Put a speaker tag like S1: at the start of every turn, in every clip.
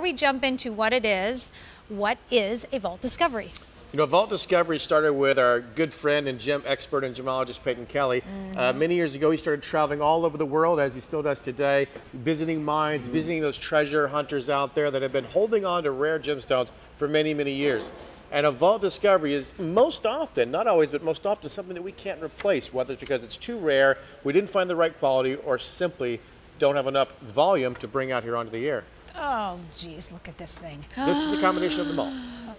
S1: we jump into what it is, what is a vault discovery?
S2: You know, Vault Discovery started with our good friend and gem expert and gemologist Peyton Kelly. Many years ago, he started traveling all over the world, as he still does today, visiting mines, visiting those treasure hunters out there that have been holding on to rare gemstones for many, many years. And a Vault Discovery is most often, not always, but most often something that we can't replace, whether it's because it's too rare, we didn't find the right quality, or simply don't have enough volume to bring out here onto the air.
S1: Oh, geez, look at this thing.
S2: This is a combination of them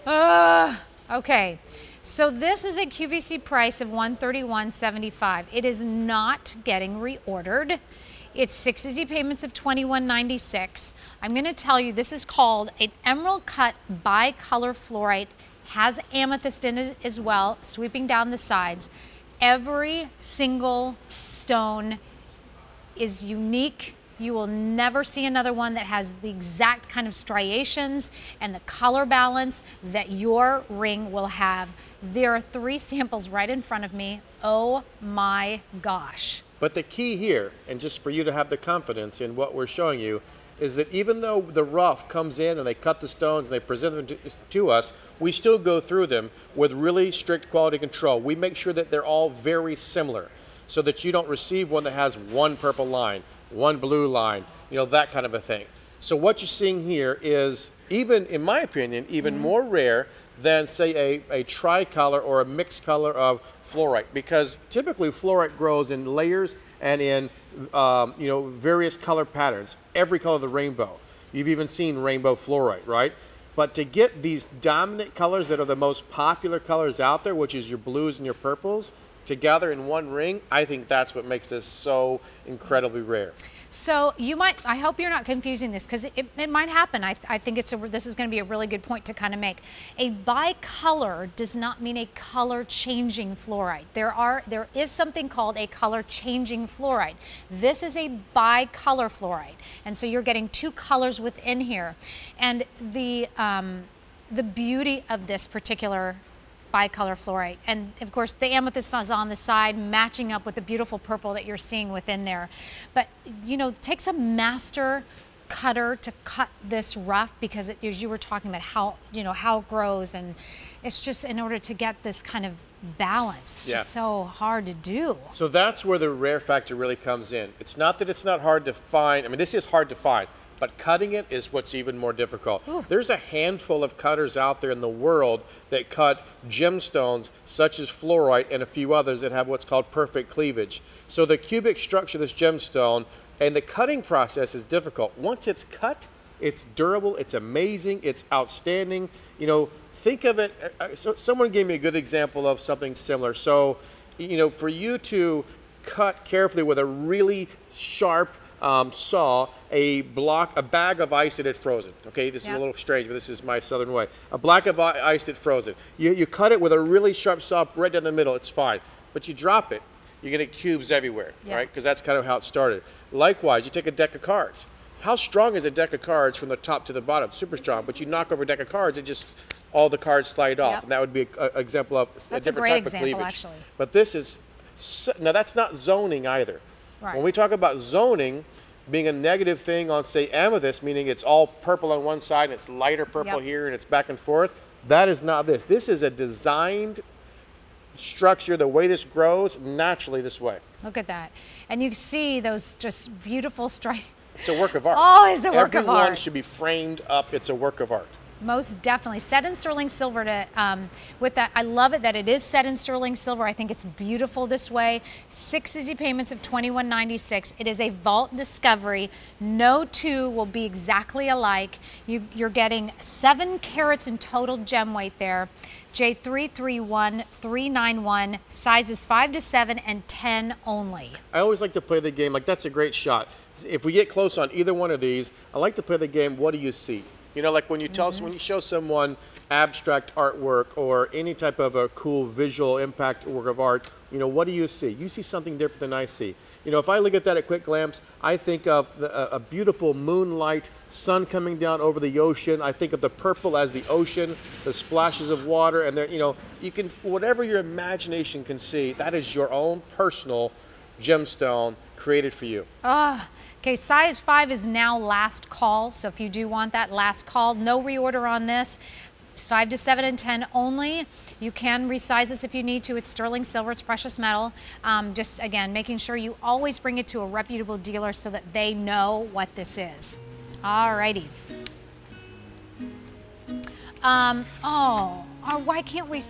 S2: all.
S1: Okay, so this is a QVC price of $131.75. It is not getting reordered. It's 6 easy payments of $21.96. I'm going to tell you, this is called an emerald cut bicolor fluorite, has amethyst in it as well, sweeping down the sides. Every single stone is unique. You will never see another one that has the exact kind of striations and the color balance that your ring will have. There are 3 samples right in front of me. Oh my gosh.
S2: But the key here, and just for you to have the confidence in what we're showing you, is that even though the rough comes in and they cut the stones and they present them to us, we still go through them with really strict quality control. We make sure that they're all very similar so that you don't receive one that has one purple line, one blue line, you know, that kind of a thing. So what you're seeing here is, even in my opinion, even more rare than, say, a tricolor or a mixed color of fluorite, because typically fluorite grows in layers and in you know, various color patterns, every color of the rainbow. You've even seen rainbow fluorite, right? But to get these dominant colors that are the most popular colors out there, which is your blues and your purples, together in one ring, I think that's what makes this so incredibly rare.
S1: So you might, I hope you're not confusing this, because it might happen. I think this is going to be a really good point to kind of make. A bicolor does not mean a color changing fluorite. There is something called a color changing fluorite. This is a bicolor fluorite, and so you're getting 2 colors within here. And the beauty of this particular bicolor fluorite, and of course the amethyst is on the side matching up with the beautiful purple that you're seeing within there. But you know, it takes a master cutter to cut this rough, because as you were talking about how, you know, how it grows, and it's just in order to get this kind of balance, just so hard to do.
S2: So that's where the rare factor really comes in. It's not that it's not hard to find. I mean, this is hard to find, but cutting it is what's even more difficult. Ooh. There's a handful of cutters out there in the world that cut gemstones such as fluorite and a few others that have what's called perfect cleavage. So the cubic structure of this gemstone and the cutting process is difficult. Once it's cut, it's durable, it's amazing, it's outstanding. You know, think of it, so someone gave me a good example of something similar. So, you know, for you to cut carefully with a really sharp saw a bag of ice that had frozen. Okay, this is a little strange, but this is my southern way. A block of ice that frozen. You cut it with a really sharp saw right down the middle, it's fine. But you drop it, you're gonna get cubes everywhere, right? Because that's kind of how it started. Likewise, you take a deck of cards. How strong is a deck of cards from the top to the bottom? Super strong, but you knock over a deck of cards, it just, all the cards slide off. And that would be an example of a different type of cleavage. Actually. But this is, now that's not zoning either. Right. When we talk about zoning being a negative thing on, say, amethyst, meaning it's all purple on one side and it's lighter purple here and it's back and forth, that is not this. This is a designed structure, the way this grows, naturally this way.
S1: Look at that. And you see those just beautiful stripes.
S2: It's a work of art.
S1: Oh, it's a work of art.
S2: Everyone should be framed up. It's a work of art.
S1: Most definitely. Set in sterling silver with that. I love it that it is set in sterling silver. I think it's beautiful this way. 6 easy payments of $21.96. It is a vault discovery. No 2 will be exactly alike. You're getting 7 carats in total gem weight there. J331391, sizes 5 to 7 and 10 only.
S2: I always like to play the game, like that's a great shot. If we get close on either one of these, I like to play the game, what do you see? You know, like when you tell when you show someone abstract artwork or any type of a cool visual impact work of art, you know, what do you see? You see something different than I see. You know, if I look at that at quick glance, I think of a beautiful moonlight, sun coming down over the ocean. I think of the purple as the ocean, the splashes of water, and there, you know, you can, whatever your imagination can see, that is your own personal gemstone created for you.
S1: Okay, size 5 is now last call, so if you do want that, last call, no reorder on this. It's 5 to 7 and 10 only. You can resize this if you need to. It's sterling silver, it's precious metal. Just again, making sure you always bring it to a reputable dealer so that they know what this is. Alrighty. Why can't we